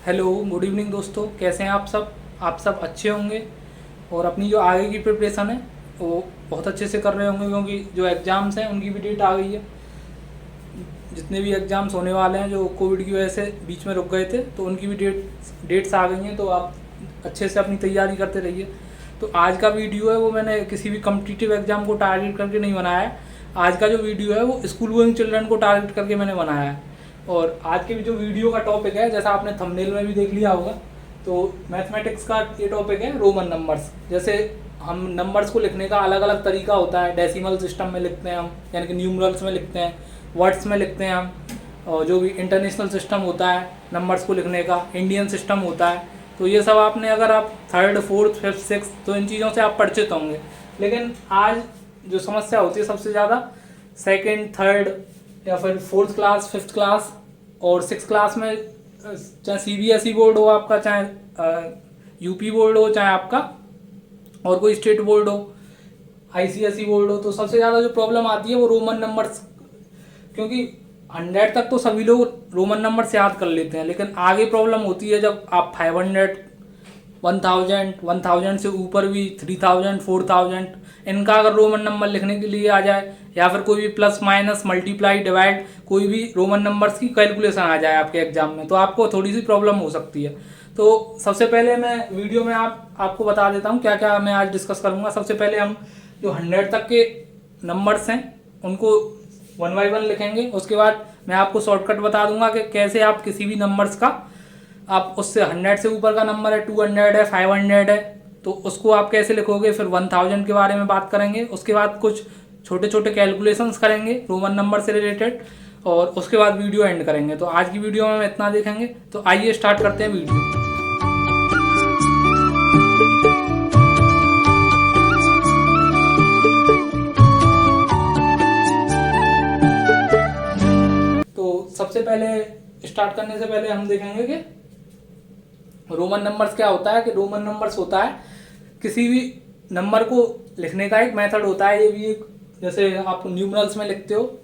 Hello, good evening दोस्तों। कैसे हैं आप सब अच्छे होंगे और अपनी जो आगे की प्रिपरेशन है वो बहुत अच्छे से कर रहे होंगे, क्योंकि जो एग्ज़ाम्स हैं उनकी भी डेट आ गई है। जितने भी एग्ज़ाम्स होने वाले हैं जो कोविड की वजह से बीच में रुक गए थे, तो उनकी भी डेट्स आ गई हैं। तो आप अच्छे से अपनी तैयारी करते रहिए। तो आज का वीडियो है वो मैंने किसी भी कम्पिटिटिव एग्ज़ाम को टारगेट करके नहीं बनाया है। आज का जो वीडियो है वो स्कूल गोइंग चिल्ड्रन को टारगेट करके मैंने बनाया है। और आज के जो वीडियो का टॉपिक है, जैसा आपने थंबनेल में भी देख लिया होगा, तो मैथमेटिक्स का ये टॉपिक है रोमन नंबर्स। जैसे हम नंबर्स को लिखने का अलग अलग तरीका होता है। डेसिमल सिस्टम में लिखते हैं हम, यानी कि न्यूमरल्स में लिखते हैं, वर्ड्स में लिखते हैं हम, और जो भी इंटरनेशनल सिस्टम होता है नंबर्स को लिखने का, इंडियन सिस्टम होता है। तो ये सब आपने, अगर आप थर्ड, फोर्थ, फिफ्थ, सिक्स, तो इन चीज़ों से आप परिचित होंगे। लेकिन आज जो समस्या होती है सबसे ज़्यादा सेकेंड, थर्ड या फिर फोर्थ क्लास, फिफ्थ क्लास और सिक्स क्लास में, चाहे CBSE बोर्ड हो आपका, चाहे यूपी बोर्ड हो, चाहे आपका और कोई स्टेट बोर्ड हो, ICSE बोर्ड हो, तो सबसे ज़्यादा जो प्रॉब्लम आती है वो रोमन नंबर्स। क्योंकि 100 तक तो सभी लोग रोमन नंबर्स याद कर लेते हैं, लेकिन आगे प्रॉब्लम होती है जब आप 500, 1000 से ऊपर भी 3000, 4000 इनका अगर रोमन नंबर लिखने के लिए आ जाए, या फिर कोई भी प्लस माइनस मल्टीप्लाई डिवाइड, कोई भी रोमन नंबर्स की कैलकुलेशन आ जाए आपके एग्जाम में, तो आपको थोड़ी सी प्रॉब्लम हो सकती है। तो सबसे पहले मैं वीडियो में आपको बता देता हूँ क्या क्या मैं आज डिस्कस करूँगा। सबसे पहले हम जो 100 तक के नंबर्स हैं उनको 1 बाय 1 लिखेंगे। उसके बाद मैं आपको शॉर्टकट बता दूंगा कि कैसे आप किसी भी नंबर्स का, आप उससे 100 से ऊपर का नंबर है, 200 है, 500 है, तो उसको आप कैसे लिखोगे। फिर 1000 के बारे में बात करेंगे। उसके बाद कुछ छोटे छोटे कैलकुलेशंस करेंगे रोमन नंबर से रिलेटेड, और उसके बाद वीडियो एंड करेंगे। तो आज की वीडियो में हम इतना देखेंगे। तो आइए स्टार्ट करते हैं वीडियो। तो सबसे पहले स्टार्ट करने से पहले हम देखेंगे कि रोमन नंबर्स क्या होता है। कि रोमन नंबर्स होता है किसी भी नंबर को लिखने का एक मेथड होता है। ये भी एक, जैसे आप न्यूमरल्स में लिखते हो,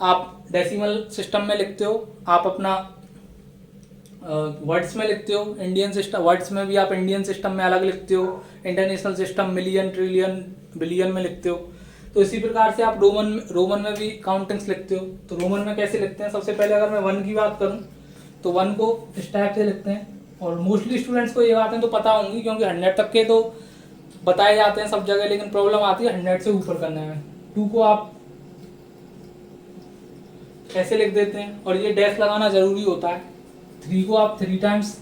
आप डेसिमल सिस्टम में लिखते हो, आप अपना वर्ड्स में लिखते हो, इंडियन सिस्टम वर्ड्स में भी आप इंडियन सिस्टम में अलग लिखते हो, international system million, trillion, billion में लिखते हो। तो इसी प्रकार से आप रोमन में भी काउंटिंग्स लिखते हो। तो रोमन में कैसे लिखते हैं, सबसे पहले अगर मैं 1 की बात करूं तो 1 को इस टाइप से लिखते हैं। और मोस्टली स्टूडेंट्स को ये बातें तो पता होंगी, क्योंकि 100 तक के तो बताए जाते हैं सब जगह, लेकिन प्रॉब्लम आती है 100 से ऊपर करने में। 2 को आप ऐसे लिख देते हैं, और ये डैश लगाना जरूरी होता है। 3 को आप 3 टाइम्स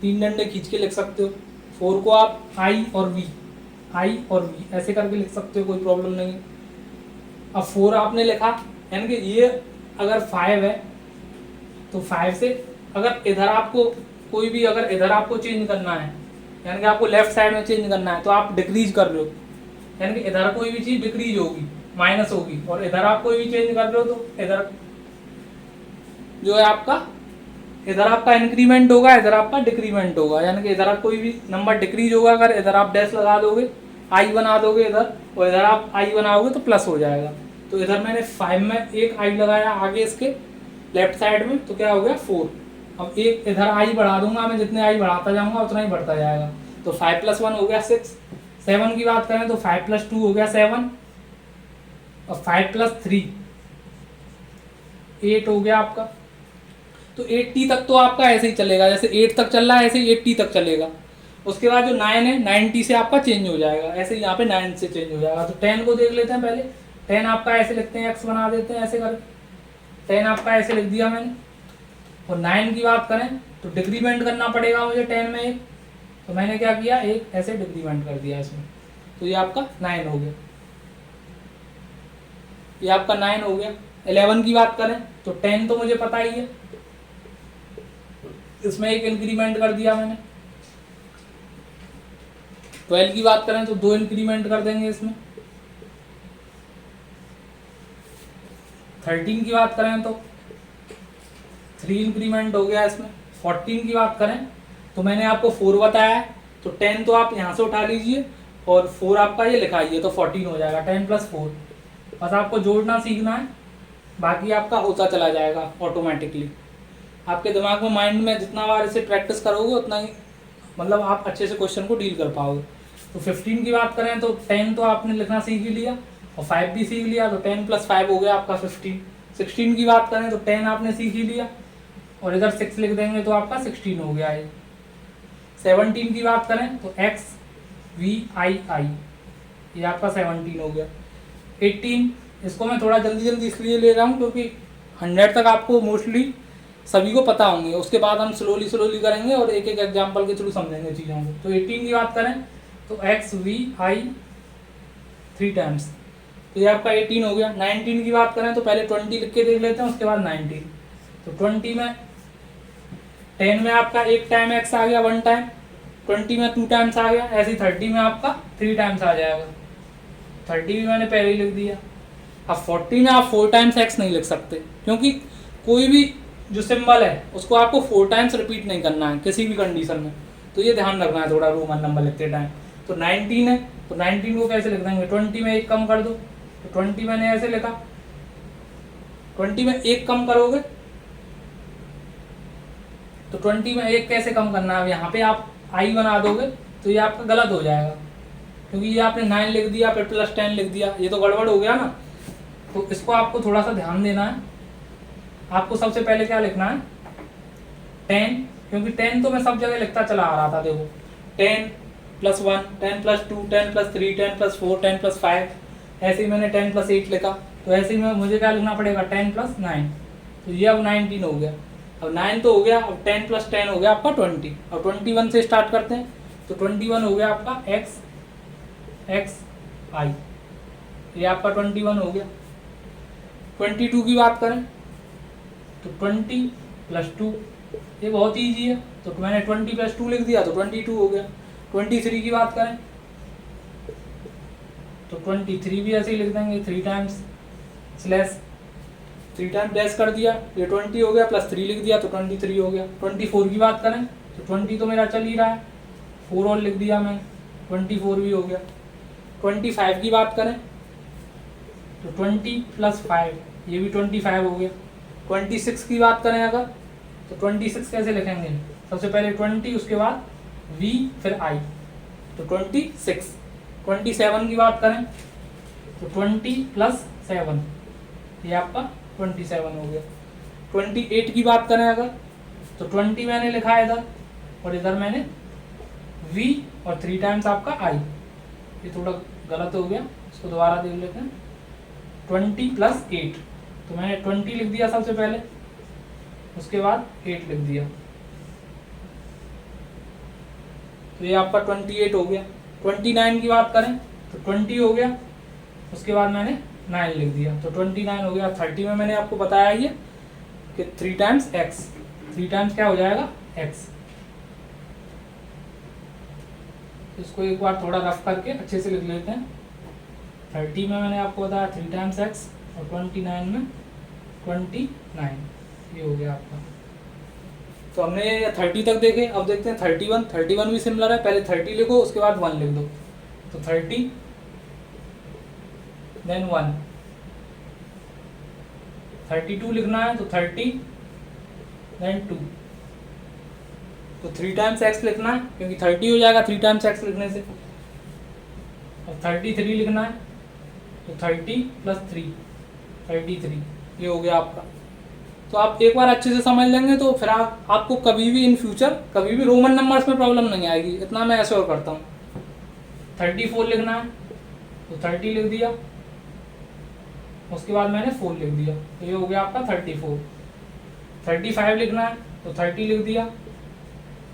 3 डंडे खींच के लिख सकते हो। 4 को आप आई और वी ऐसे करके लिख सकते हो, कोई प्रॉब्लम नहीं है। अब 4 आपने लिखा, यानी कि ये अगर 5 है तो 5 से अगर इधर आपको कोई भी, अगर इधर आपको चेंज करना है, यानी कि आपको लेफ्ट साइड में चेंज करना है, तो आप डिक्रीज कर रहे हो, यानी कि इधर कोई भी चीज डिक्रीज होगी, माइनस होगी, और इधर आप कोई भी चेंज कर रहे हो तो इधर जो है आपका, इधर आपका इंक्रीमेंट होगा, इधर आपका डिक्रीमेंट होगा। यानी कि इधर कोई भी नंबर डिक्रीज होगा, अगर इधर आप डैश लगा दोगे, आई बना दोगे इधर, और इधर आप आई बनाओगे तो प्लस हो जाएगा। तो इधर मैंने 5 में एक आई लगाया आगे इसके लेफ्ट साइड में, तो क्या हो गया 4। अब एक इधर आई बढ़ा दूंगा मैं, जितने आई बढ़ाता जाऊंगा उतना ही बढ़ता जाएगा। तो 5 + 1 हो गया 6। 7 की बात करें तो 5 + 2 हो गया 7, और 5 + 3 8 हो गया आपका। तो 80 तक तो आपका ऐसे ही चलेगा, जैसे 8 तक चल रहा है ऐसे ही 80 तक चलेगा। उसके बाद जो 9 है 90 से आपका चेंज हो जाएगा, ऐसे यहाँ पे 9 से चेंज हो जाएगा। तो 10 को देख लेते हैं पहले। 10 आपका ऐसे लिखते हैं, x बना देते हैं ऐसे कर, 10 आपका ऐसे लिख दिया मैंने। और 9 की बात करें तो डिक्रीमेंट करना पड़ेगा मुझे 10 में एक, तो मैंने क्या किया, एक ऐसे डिक्रीमेंट कर दिया इसमें। तो ये आपका 9 हो गया, ये आपका 9 हो गया। 11 की बात करें तो 10 तो मुझे पता ही है, इसमें एक इंक्रीमेंट कर दिया मैंने। 12 की बात करें तो 2 इंक्रीमेंट कर देंगे इसमें। 13 की बात करें तो 3 इंक्रीमेंट हो गया इसमें। 14 की बात करें तो मैंने आपको 4 बताया है, तो 10 तो आप यहाँ से उठा लीजिए और 4 आपका ये लिखाइए, तो 14 हो जाएगा। 10 + 4, बस आपको जोड़ना सीखना है, बाकी आपका होता चला जाएगा ऑटोमेटिकली। आपके दिमाग में, माइंड में जितना बार इसे प्रैक्टिस करोगे उतना ही मतलब आप अच्छे से क्वेश्चन को डील कर पाओगे। तो 15 की बात करें तो 10 तो आपने लिखना सीख ही लिया और 5 भी सीख लिया, तो 10 + 5 हो गया आपका 15। 16 की बात करें तो 10 आपने सीख ही लिया और इधर 6 लिख देंगे तो आपका 16 हो गया ये। 17 की बात करें तो XVII, ये आपका 17 हो गया। 18, इसको मैं थोड़ा जल्दी जल्दी इसलिए ले रहा हूँ क्योंकि 100 तक आपको मोस्टली सभी को पता होंगे, उसके बाद हम स्लोली स्लोली करेंगे और एक एक एग्जाम्पल के थ्रू समझेंगे चीज़ों को। तो 18 की बात करें तो XVI 3 टाइम्स, तो ये आपका 18 हो गया। 19 की बात करें तो पहले 20 लिख के देख लेते हैं, उसके बाद 19। तो 20 में 10 में आपका 1 टाइम x आ गया 1 टाइम, 20 में 2 टाइम्स आ गया, ऐसे ही 30 में आपका 3 टाइम्स आ जाएगा। 30 भी मैंने पहले ही लिख दिया। अब 40 में आप 4 टाइम्स x नहीं लिख सकते क्योंकि कोई भी जो सिंबल है उसको आपको 4 टाइम्स रिपीट नहीं करना है किसी भी कंडीशन में, तो ये ध्यान रखना है थोड़ा रोमन नंबर लिखते टाइम। तो 19 है, तो 19 को कैसे लिख देंगे, 20 में 1 कम कर दो, तो 20 मैंने ऐसे लिखा। 20 में 1 कम करोगे तो 20 में 1 कैसे कम करना है, यहाँ पे आप i बना दोगे तो ये आपका गलत हो जाएगा क्योंकि ये आपने 9 लिख दिया फिर +10 लिख दिया, ये तो गड़बड़ हो गया ना। तो इसको आपको थोड़ा सा ध्यान देना है। आपको सबसे पहले क्या लिखना है 10, क्योंकि 10 तो मैं सब जगह लिखता चला आ रहा था, देखो 10 + 1, 10 + 2, 10 + 3, 10 + 4, 10 + 5, ऐसे ही मैंने 10 + 8 लिखा। तो ऐसे ही में मुझे क्या लिखना पड़ेगा 10 + 9, तो ये अब 19 हो गया। अब 9 तो हो गया, अब 10 + 10 हो गया आपका 20। अब 21 से स्टार्ट करते हैं, तो 21 हो गया आपका XI, ये आपका 21 हो गया। 22 की बात करें तो 20 + 2, ये बहुत ईजी है, तो मैंने 20 + 2 लिख दिया तो 22 हो गया। 23 की बात करें तो 23 भी ऐसे ही लिख देंगे, 3 टाइम्स स्लैश 3 टाइम डैश कर दिया, ये 20 हो गया, +3 लिख दिया तो 23 हो गया। 24 की बात करें तो 20 तो मेरा चल ही रहा है, 4 और लिख दिया मैं, 24 भी हो गया। 25 की बात करें तो 20 + 5, ये भी 25 हो गया। 26 की बात करें अगर तो 26 कैसे लिखेंगे, सबसे पहले 20 उसके बाद V फिर I, तो 26। 27 की बात करें तो 20 + 7, ये आपका 27 हो गया। 28 की बात करें अगर तो 20 मैंने लिखा है इधर और इधर मैंने V और 3 टाइम्स आपका I, ये थोड़ा गलत हो गया, इसको दोबारा देख लेते हैं। 20 + 8, तो मैंने 20 लिख दिया सबसे पहले, उसके बाद 8 लिख दिया, तो ये आपका 28 हो गया। 29 की बात करें तो 20 हो गया, उसके बाद मैंने 9 लिख दिया, तो 29 हो गया। 30 में मैंने आपको बताया ये कि 3 टाइम्स x, 3 टाइम्स क्या हो जाएगा x। इसको एक बार थोड़ा रफ करके अच्छे से लिख लेते हैं। 30 में मैंने आपको बताया 3 टाइम्स x और 29 में 29, ये हो गया आपका। तो हमने 30 तक देखे, अब देखते हैं 31। 31 भी सिमिलर है, पहले 30 लिखो उसके बाद 1 लिख दो, तो 30 देन 1। 32 लिखना है तो 30 देन 2, तो 3 टाइम्स x लिखना है क्योंकि 30 हो जाएगा 3 टाइम्स x लिखने से। और 33 लिखना है तो 30 + 3, 33, ये हो गया आपका। तो आप एक बार अच्छे से समझ लेंगे तो फिर आपको कभी भी इन फ्यूचर कभी भी रोमन नंबर्स में प्रॉब्लम नहीं आएगी, इतना मैं ऐश्योर करता हूँ। 34 लिखना है तो 30 लिख दिया, उसके बाद मैंने 4 लिख दिया, तो ये हो गया आपका 34। 35 लिखना है तो 30 लिख दिया,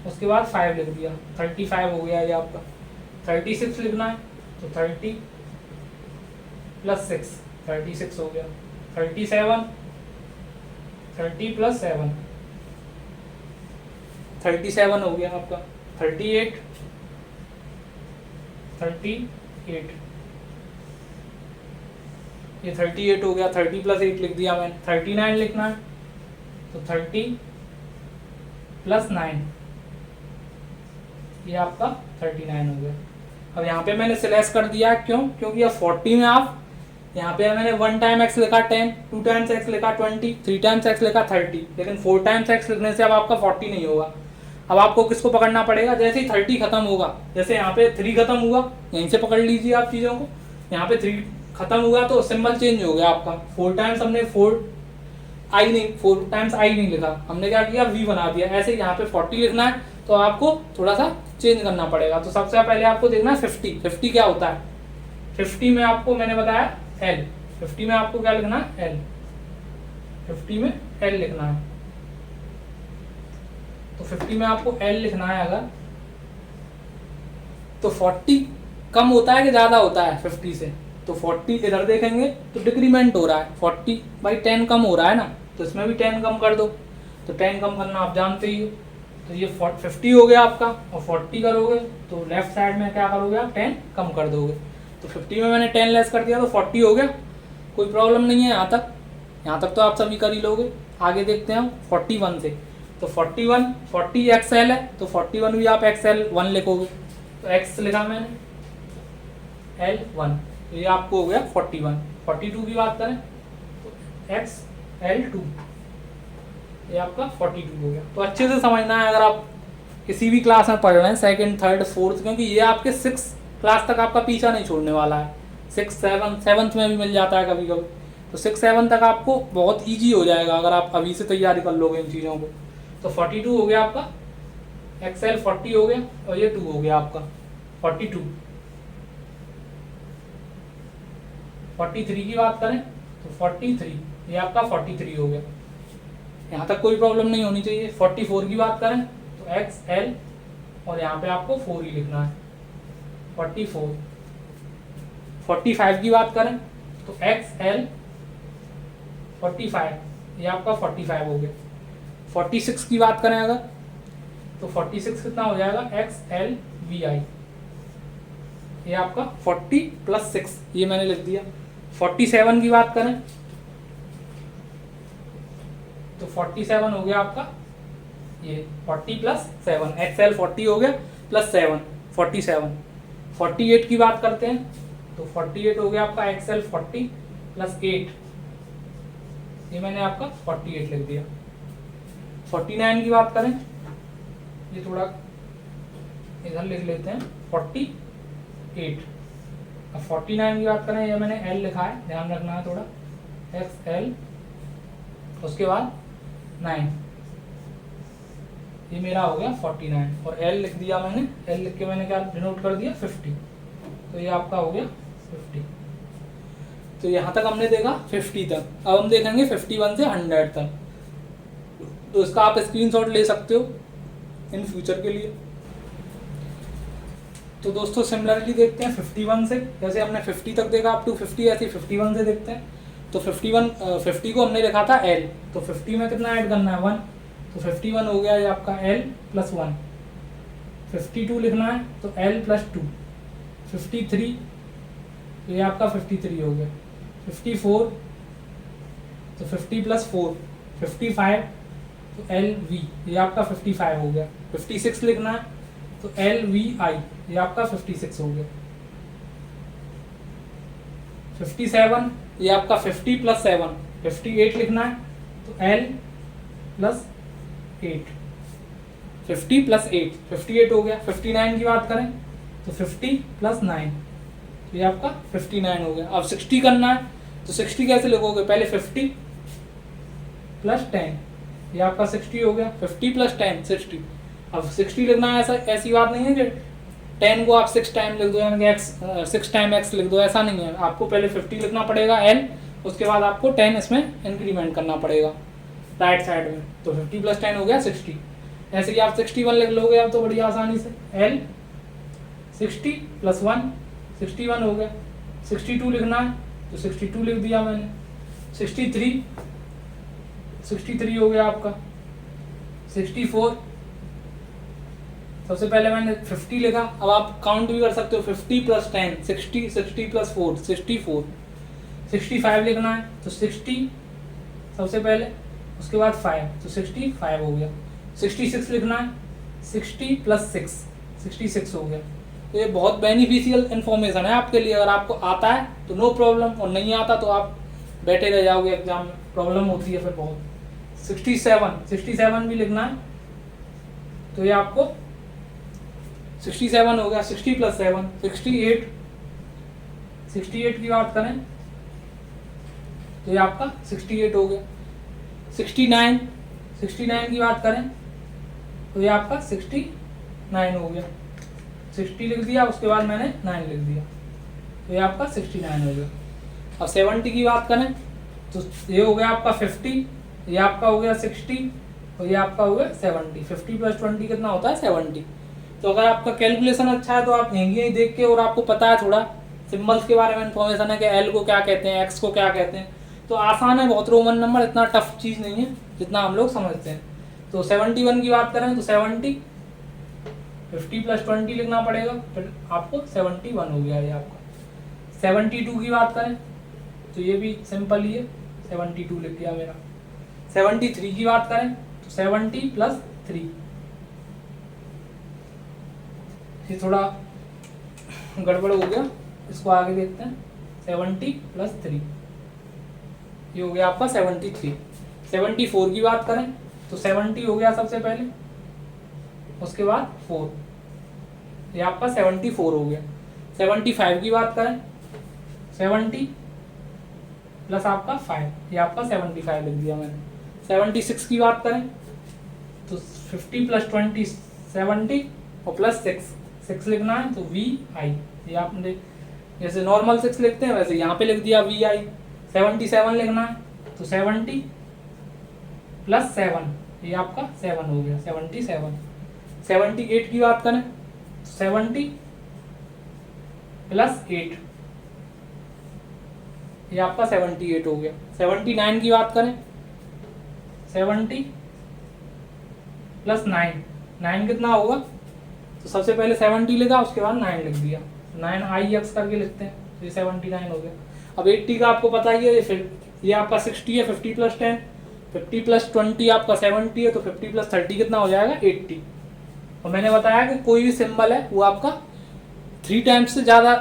उसके बाद 5 लिख दिया, 35 हो गया ये आपका। 36 लिखना है तो 30 + 6, 36 हो गया। 37, 30 + 7, 37 हो गया आपका। 38, 38, ये 38 हो गया, 30 + 8 लिख दिया मैंने। 39 लिखना है तो 30 + 9, ये आपका 39 हो गया। अब यहाँ पे मैंने स्लैश कर दिया, क्यों, क्योंकि अब 40 में आप यहाँ पे मैंने 1 टाइम एक्स लिखा 10, 2 टाइम्स एक्स लिखा 20, 3 टाइम्स एक्स लिखा 30, लेकिन 4 टाइम्स एक्स लिखने से अब आपका 40 नहीं होगा। अब आपको किसको पकड़ना पड़ेगा, जैसे ही 30 खत्म होगा, जैसे यहाँ पे 3 खत्म हुआ, यहीं से पकड़ लीजिए आप चीज़ों को, यहाँ पे 3 खत्म हुआ तो सिंबल चेंज हो गया आपका। 4 टाइम्स हमने 4 टाइम्स आई नहीं लिखा, हमने क्या किया वी बना दिया। ऐसे यहाँ पे 40 लिखना है तो आपको थोड़ा सा चेंज करना पड़ेगा। तो सबसे पहले आपको देखना है 50 क्या होता है। 50 में आपको मैंने बताया एल, 50 में आपको क्या लिखना है एल, 50 में एल लिखना है। तो 50 में आपको एल लिखना है अगर, तो 40 कम होता है कि ज़्यादा होता है 50 से, तो 40 इधर देखेंगे तो डिक्रीमेंट हो रहा है, 40/10 कम हो रहा है ना, तो इसमें भी 10 कम कर दो। तो 10 कम करना आप जानते ही हो। तो ये 50 हो गया आपका, और 40 करोगे तो लेफ्ट साइड में क्या करोगे आप 10 कम कर दोगे। तो 50 में मैंने 10 लेस कर दिया तो 40 हो गया, कोई प्रॉब्लम नहीं है यहाँ तक तो आप सभी कर ही लोगे। आगे देखते हैं 41 से। तो 40 एक्सएल है तो 41 भी आप एक्सएल 1 लिखोगे, तो एक्स लिखा मैंने L1, तो ये आपको हो गया 41। 42 की बात करें तो XL2, ये आपका 42 हो गया। तो अच्छे से समझना है अगर आप किसी भी क्लास में पढ़ रहे हैं, 2nd, 3rd, 4th, क्योंकि ये आपके 6 क्लास तक आपका पीछा नहीं छोड़ने वाला है। 6, 7th में भी मिल जाता है कभी कभी, तो 6, 7 तक आपको बहुत ईजी हो जाएगा अगर आप अभी से तैयारी कर लोगे इन चीज़ों को। तो 42 हो गया आपका, XL 40 हो गया, और ये 2 हो गया आपका 42। 43 की बात करें तो 43, ये आपका 43 हो गया, यहाँ तक कोई प्रॉब्लम नहीं होनी चाहिए। 44 की बात करें तो XL, और यहाँ पे आपको 4 ही लिखना है 44। 45 की बात करें तो XL 45, ये आपका 45 हो गया। 46 की बात करें अगर तो 46 कितना हो जाएगा XL VI, ये आपका 40 + 6, ये मैंने लिख दिया। 47 की बात करें तो 47 हो गया आपका ये 40 + 7, XL 40 हो गया +7 47। 48 की बात करते हैं तो 48 हो गया आपका XL 40 + 8, ये मैंने आपका 48 लिख दिया। 49 की बात करें, ये थोड़ा इधर लिख लेते हैं 48। अब 49 की बात करें, ये मैंने L लिखा है, ध्यान रखना है थोड़ा, XL, उसके बाद 9, ये मेरा हो गया 49, और L लिख दिया मैंने, L लिख के मैंने क्या डिनोट कर दिया 50, तो ये आपका हो गया 50। तो यहाँ तक हमने देखा 50 तक। अब हम देखेंगे 51 से 100 तक, तो इसका आप स्क्रीनशॉट ले सकते हो इन फ्यूचर के लिए। तो दोस्तों सिमिलरली देखते हैं 51 से, जैसे हमने 50 तक देखा अप टू 50, ऐसे 51 से देखते हैं। तो 50 को हमने लिखा था L, तो 50 में कितना ऐड करना है 1, तो 51 हो गया ये आपका L + 1। 52 लिखना है तो L + 2। 53, तो ये आपका 53 हो गया। 54, तो 50 + 4। 55, तो LV, ये आपका 55 हो गया। 56 लिखना है तो LVI, ये आपका 56 हो गया। 57, ये आपका 50 + 7। 58 लिखना है तो L + 8, 50 + 8, 58 हो गया। 59 की बात करें तो 50 + 9, तो ये आपका 59 हो गया। अब 60 करना है तो 60 कैसे लिखोगे, पहले 50 + 10, ये आपका 60 हो गया। 50 + 10 60। अब 60 लिखना है, ऐसी बात नहीं है कि 10 को आप 6 टाइम लिख दो, यानी कि x 6 टाइम x लिख दो, ऐसा नहीं है। आपको पहले 50 लिखना पड़ेगा L, उसके बाद आपको 10 इसमें इंक्रीमेंट करना पड़ेगा राइट साइड में। तो 50 + 10 हो गया 60। ऐसे ही आप 61 लिख लोगे अब तो बड़ी आसानी से, L 60 + 1, 61 हो गया। 62 लिखना है तो 62 लिख दिया मैंने। 63 हो गया आपका। 64, सबसे पहले मैंने 50 लिखा, अब आप काउंट भी कर सकते हो, 50 + 10 60, 60 + 4 64। 65 लिखना है तो 60 सबसे पहले, उसके बाद 5, तो 65 हो गया। 66 लिखना है, 60 + 6 66 हो गया। तो ये बहुत बेनिफिशियल इन्फॉर्मेशन है आपके लिए। अगर आपको आता है तो नो प्रॉब्लम, और नहीं आता तो आप बैठे रह जाओगे एग्जाम में, प्रॉब्लम होती है फिर बहुत। 67 भी लिखना है, तो ये आपको 67 हो गया। 60 + 7 68, 68 की बात करें तो ये आपका 68 हो गया। 69 की बात करें तो ये आपका 69 हो गया। 60 लिख दिया, उसके बाद मैंने 9 लिख दिया, तो ये आपका 69 हो गया। अब 70 की बात करें तो ये हो गया आपका 50, ये आपका हो गया 60, और ये आपका हो गया 70। 50 + 20 कितना होता है? 70। तो अगर आपका कैलकुलेशन अच्छा है तो आप यहीं देख के, और आपको पता है थोड़ा सिंबल्स के बारे में इन्फॉर्मेशन है कि एल को क्या कहते हैं, एक्स को क्या कहते हैं, तो आसान है बहुत। रोमन नंबर इतना टफ चीज़ नहीं है जितना हम लोग समझते हैं। तो 71 की बात करें तो 70, 50 + 20 लिखना पड़ेगा, फिर आपको 71 हो गया ये आपका। 72 की बात करें तो ये भी सिंपल ही है, 72 लिख दिया मेरा। 73 की बात करें तो 70 + 3, ये थोड़ा गड़बड़ हो गया, इसको आगे देखते हैं। 70 + 3, ये हो गया आपका 73। 74 की बात करें तो 70 हो गया सबसे पहले, उसके बाद 4, ये आपका 74 हो गया। 75 की बात करें 70 + आपका 5, ये आपका 75 लिख दिया मैंने। 76 की बात करें तो 50 + 20 70, और +6 लिखना है, तो VI, ये आपने जैसे नॉर्मल 6 लिखते हैं वैसे यहाँ पे लिख दिया VI। 77 लिखना है तो 70 + 7, ये आपका 7 हो गया, 77। 78 की बात करें तो 70 + 8, ये आपका 78 हो गया। 79 की बात करें 70 + 9, 9 कितना होगा? तो सबसे पहले 70 लिखा, उसके बाद 9 लिख दिया, 9IX करके लिखते हैं, तो ये 79 हो गया। अब 80 का आपको पता ही है, फिर ये आपका 60 है, 50 + 10, 50 + 20 आपका 70 है, तो 50 + 30 कितना हो जाएगा? 80। और मैंने बताया कि कोई भी सिंबल है वो आपका 3 टाइम्स से ज़्यादा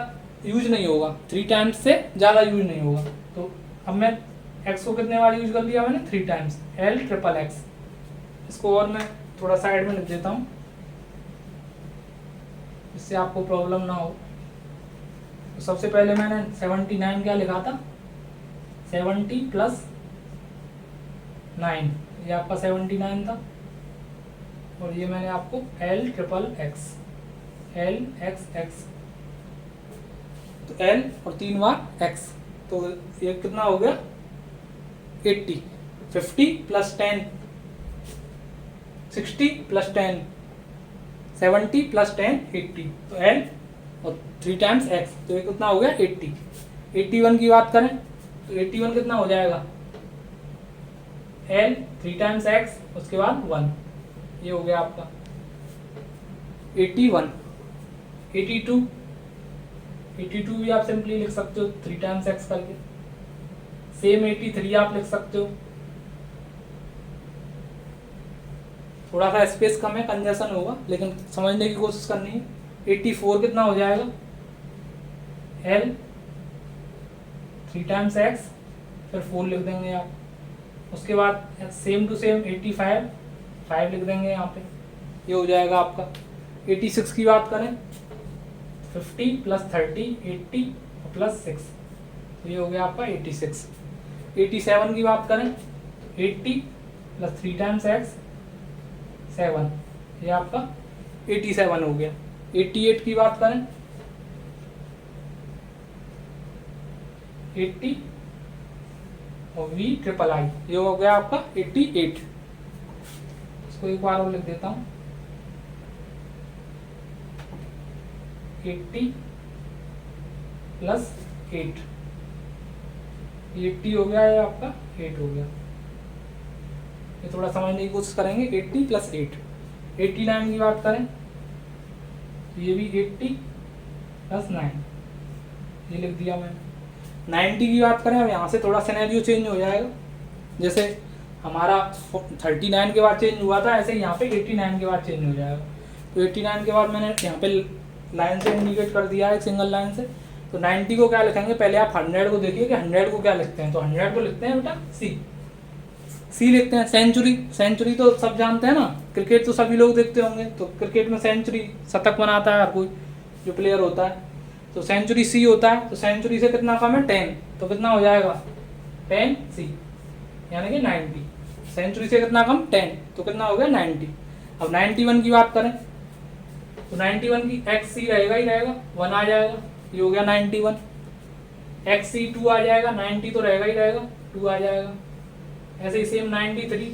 यूज नहीं होगा, 3 टाइम्स से ज़्यादा यूज नहीं होगा। तो अब मैं एक्स को कितने बार यूज कर लिया मैंने? 3 टाइम्स, L+X। इसको और मैं थोड़ा साइड में लिख देता हूँ, इससे आपको प्रॉब्लम ना हो। तो सबसे पहले मैंने 79 क्या लिखा था? 70 + 9, ये आपका 79 था, और ये मैंने आपको L+X, LXX, तो L और 3 बार X, तो ये कितना हो गया? 80। 50 + 10, 60 + 10, 70 + 10, 80, तो L और 3 टाइम्स X, तो ये कितना हो गया? 80। 81 की बात करें तो 81 कितना हो जाएगा? L 3 टाइम्स X, उसके बाद 1, ये हो गया आपका 81। 82 भी आप सिंपली लिख सकते हो 3 टाइम्स X करके। सेम 83 आप लिख सकते हो, थोड़ा सा स्पेस कम है, कंजेशन होगा, लेकिन समझने की कोशिश करनी है। 84 कितना हो जाएगा? L 3 टाइम्स X, फिर 4 लिख देंगे आप, उसके बाद सेम टू सेम 85, 5 लिख देंगे यहाँ पे, ये हो जाएगा आपका। 86 की बात करें 50 + 30, 80 और +6, तो ये हो गया आपका 86। 87 की बात करें 80 + 3 टाइम्स X, 7, ये आपका 87 हो गया। 88 की बात करें 80 और VIII, ये हो गया आपका 88। इसको एक बार और लिख देता हूँ, 80 + 8, 80 हो गया, ये आपका 8 हो गया। ये थोड़ा समझने की कोशिश करेंगे। 80 + 8। 89 की बात करें तो ये भी 80 + 9, ये लिख दिया मैंने। 90 की बात करें, अब यहाँ से थोड़ा सिनेरियो चेंज हो जाएगा। जैसे हमारा 39 के बाद चेंज हुआ था, ऐसे यहाँ पे 89 के बाद चेंज हो जाएगा। तो 89 के बाद मैंने यहाँ पे लाइन से इंडिकेट कर दिया है, एक सिंगल लाइन से। तो 90 को क्या लिखेंगे, पहले आप 100 को देखिए कि 100 को क्या लिखते हैं। तो 100 को लिखते हैं बेटा सी लिखते हैं। सेंचुरी तो सब जानते हैं ना, क्रिकेट तो सभी लोग देखते होंगे। तो क्रिकेट में सेंचुरी, शतक बनाता है हर कोई जो प्लेयर होता है, तो सेंचुरी सी होता है। तो सेंचुरी से कितना कम है, 10, तो कितना हो जाएगा 10 सी, यानी कि 90। सेंचुरी से कितना कम, 10, तो कितना हो गया 90। अब 91 की बात करें तो 91 की एक्स सी रहेगा ही रहेगा, 1 आ जाएगा, ये हो गया 91। एक्स सी 2 आ जाएगा, 90 तो रहेगा ही रहेगा, 2 आ जाएगा। ऐसे ही सेम 93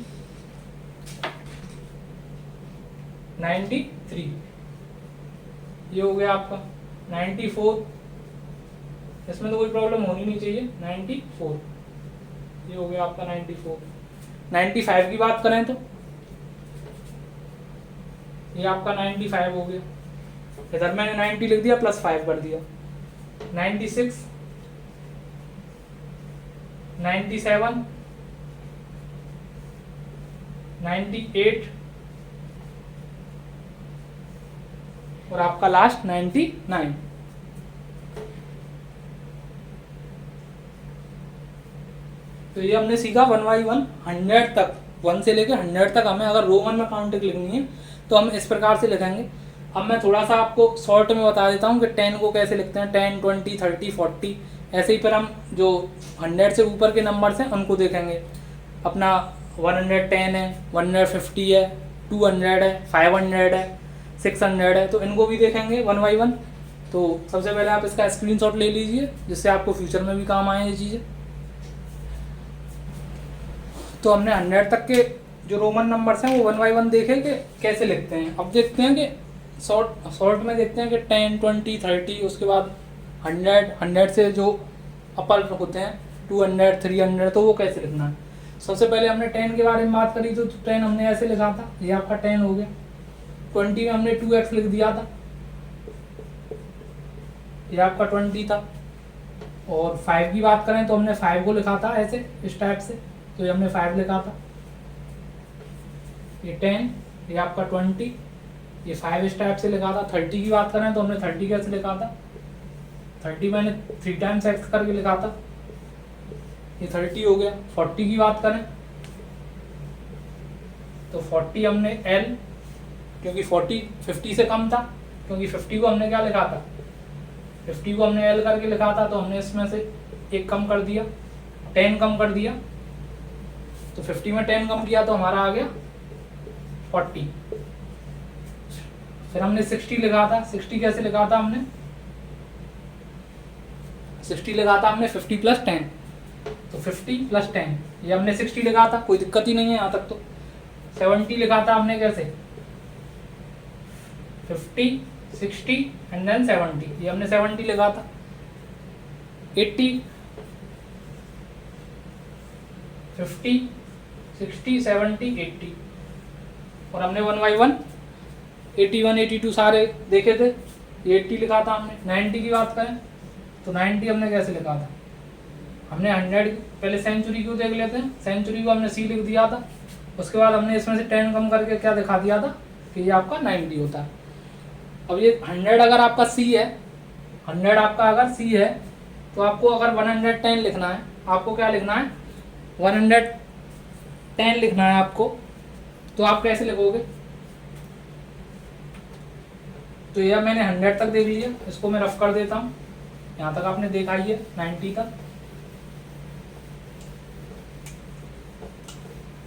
ये हो गया आपका 94, इसमें तो कोई प्रॉब्लम होनी नहीं चाहिए। 94 ये हो गया आपका 94। 95 की बात करें तो ये आपका 95 हो गया, इधर मैंने 90 लिख दिया प्लस 5 कर दिया। 96, 97, 98 और आपका लास्ट 99। तो ये हमने सीखा 1 बाई 1 100 तक, 1 से लेकर 100 तक हमें अगर रोमन में काउंटिंग लिखनी है तो हम इस प्रकार से लिखेंगे। अब मैं थोड़ा सा आपको शॉर्ट में बता देता हूँ कि 10 को कैसे लिखते हैं, 10, 20, 30, 40, ऐसे ही। फिर हम जो 100 से ऊपर के नंबर्स हैं उनको देखेंगे। अपना 110 है, 150 है, 200 है, 500 है, 600 है, तो इनको भी देखेंगे 1 बाई 1। तो सबसे पहले आप इसका स्क्रीनशॉट ले लीजिए, जिससे आपको फ्यूचर में भी काम आए ये चीज़ें। तो हमने 100 तक के जो रोमन नंबर्स हैं वो 1 बाई 1 देखे कि कैसे लिखते हैं। अब देखते हैं कि शॉर्ट में देखते हैं कि 10, 20, 30, उसके बाद 100 से जो अपर होते हैं 200, 300, तो वो कैसे लिखना है। सबसे पहले हमने 10 के बारे में बात करी, तो 10 हमने ऐसे लिखा था, ये आपका 10 हो गया। 20 में हमने 2x लिख दिया था, ये आपका 20 था। और 5 की बात करें तो हमने 5 को लिखा था ऐसे, इस टाइप से, तो ये हमने 5 लिखा था। ये 10, ये आपका 20, ये 5 इस टाइप से लिखा था। 30 की बात करें तो हमने 30 कैसे लिखा था, 30 मैंने 3 टाइम्स x करके लिखा था, ये 30 हो गया। 40 की बात करें तो 40 हमने L, क्योंकि 40 50 से कम था, क्योंकि 50 को हमने क्या लिखा था, 50 को हमने L करके लिखा था, तो हमने इसमें से एक कम कर दिया, 10 कम कर दिया। तो 50 में 10 कम किया तो हमारा आ गया 40। फिर हमने 60 लिखा था। 60 कैसे लिखा था हमने, 60 लिखा था हमने 50 प्लस 10, तो 50 प्लस 10 ये हमने 60 लिखा था, कोई दिक्कत ही नहीं है यहाँ तक। तो 70 लिखा था हमने कैसे, 50, 60 एंड देन 70, ये हमने 70 लिखा था। 80, 50, 60, 70, 80 और हमने 1 बाई 1 81, 82 सारे देखे थे, ये 80 लिखा था हमने। 90 की बात करें तो 90 हमने कैसे लिखा था, हमने 100, पहले सेंचुरी को देख लेते हैं। सेंचुरी को हमने सी लिख दिया था, उसके बाद हमने इसमें से 10 कम करके क्या दिखा दिया था कि ये आपका 90 होता है। अब ये 100 अगर आपका सी है, 100 आपका अगर सी है, तो आपको अगर 110 लिखना है, आपको क्या लिखना है, 110 लिखना है आपको, तो आप कैसे लिखोगे। तो यह मैंने 100 तक देख लिया, इसको मैं रफ कर देता हूँ। यहाँ तक आपने देखा ही है 90 तक।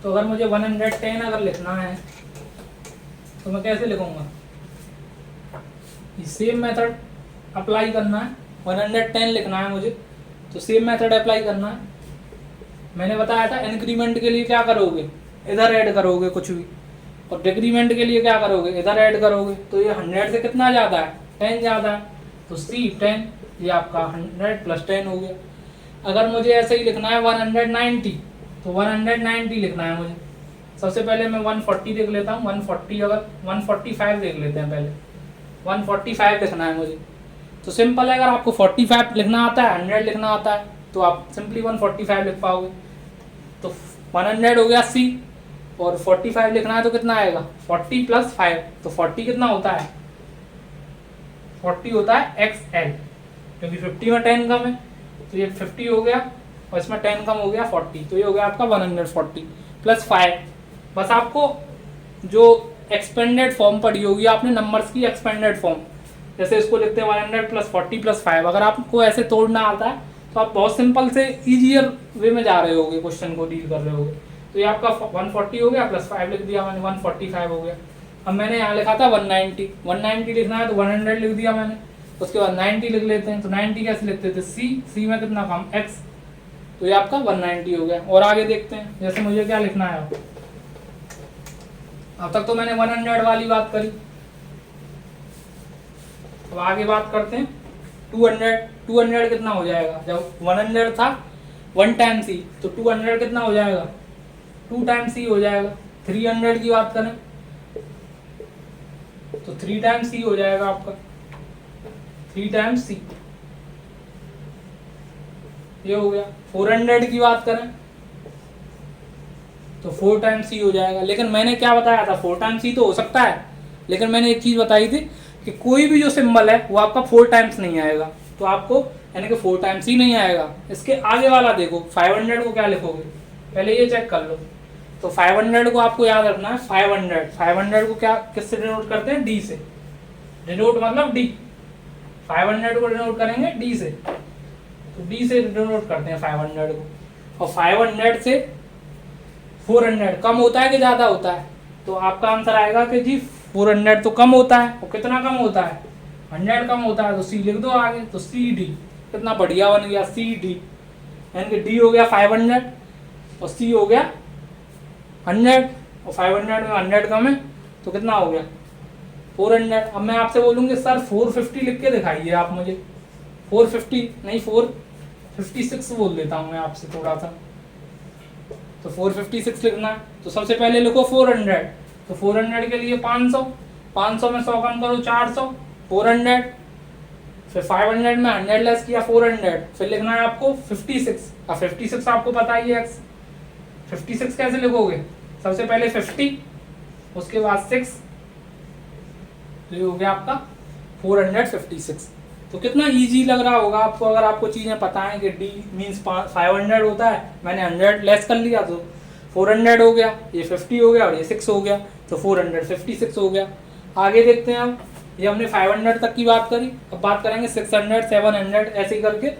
तो अगर मुझे 110 अगर लिखना है तो मैं कैसे लिखूंगा, सेम मेथड अप्लाई करना है। 110 लिखना है मुझे, तो सेम मेथड अप्लाई करना है। मैंने बताया था इंक्रीमेंट के लिए क्या करोगे, इधर ऐड करोगे कुछ भी, और डिक्रीमेंट के लिए क्या करोगे, इधर ऐड करोगे। तो ये 100 से कितना ज़्यादा है, 10 ज़्यादा है, तो सी 10, ये आपका 100 प्लस 10 हो गया। अगर मुझे ऐसे ही लिखना है 190, तो 190 लिखना है मुझे। सबसे पहले मैं 140 देख लेता हूँ, 140, अगर 145 देख लेते हैं पहले, 145 लिखना है मुझे। तो सिंपल है, अगर आपको 45 लिखना आता है, 100 लिखना आता है, तो आप सिंपली 145 लिख पाओगे। तो 100 हो गया सी, और 45 लिखना है तो कितना आएगा, 40 प्लस 5, तो 40 कितना होता है, 40 होता है XL, क्योंकि 50 में 10 कम है, तो ये 50 हो गया और इसमें 10 कम हो गया 40, तो ये हो गया आपका 140 प्लस 5। बस आपको जो एक्सपेंडेड फॉर्म पढ़ी होगी आपने नंबर्स की एक्सपेंडेड फॉर्म, जैसे इसको लिखते हैं 100 प्लस 40 प्लस 5, अगर आपको ऐसे तोड़ना आता है तो आप बहुत सिंपल से ईजियर वे में जा रहे होगे, क्वेश्चन को डील कर रहे होगे। तो ये आपका 140 हो गया प्लस 5 लिख दिया मैंने, 145 हो गया। अब मैंने यहाँ लिखा था 190 लिखना है तो 100 लिख दिया मैंने, उसके बाद 90 लिख लेते हैं। तो 90 कैसे लिखते थे, सी में कितना कम x, तो ये आपका 190 हो गया। और आगे देखते हैं, जैसे मुझे क्या लिखना है, अब तक तो मैंने 100 वाली बात करी, अब आगे बात करते हैं 200 कितना हो जाएगा, जब 100 था 1 टाइम सी, तो 200 कितना हो जाएगा 2 टाइम सी हो जाएगा। 300 की बात करें तो 3 टाइम सी हो जाएगा आपका, 3 टाइम सी, ये हो गया। 400 की बात करें तो 4 टाइम सी हो जाएगा। लेकिन मैंने क्या बताया था, 4 टाइम सी तो हो सकता है, लेकिन मैंने एक चीज बताई थी कि कोई भी जो सिंबल है वो आपका 4 टाइम्स नहीं आएगा, तो आपको यानी कि 4 टाइम्स ही नहीं आएगा। इसके आगे वाला देखो, 500 को क्या लिखोगे, पहले ये चेक कर लो। तो 500 को आपको याद रखना है, 500 को क्या किससे डिनोट करते हैं, डी से। डिनोट मतलब डी, 500 को डिनोट करेंगे डी से, तो डी से डिनोट करते हैं 500 को। और 500 से 400 कम होता है कि ज्यादा होता है, तो आपका आंसर आएगा कि जी 400 तो कम होता है। और कितना कम होता है, 100 कम होता है, तो सी लिख दो आगे। तो सी डी, कितना बढ़िया बन गया, सी डी, यानी कि डी हो गया 500 और सी हो गया 100, और 500 में 100 कम है तो कितना हो गया 400। अब मैं आपसे बोलूंगी सर 450 लिख के दिखाइए आप मुझे, 450 नहीं 456 बोल देता हूँ मैं आपसे थोड़ा सा। तो 456 लिखना है, तो सबसे पहले लिखो 400, तो 400 के लिए 500, 500 में 100 कम करो 400, 400, फिर 500 में 100 लेस किया 400, फिर लिखना है आपको 56। अब 56 आपको पता ही है x, 56 कैसे लिखोगे, सबसे पहले 50 उसके बाद 6, तो ये हो गया आपका 456। तो कितना इजी लग रहा होगा आपको, अगर आपको चीज़ें पता है कि डी मीन्स 500 होता है, मैंने 100 लेस कर लिया तो 400 हो गया, ये 50 हो गया और ये 6 हो गया, तो 456 हो गया। आगे देखते हैं, अब ये हमने 500 तक की बात करी, अब बात करेंगे 600 700 ऐसे ही करके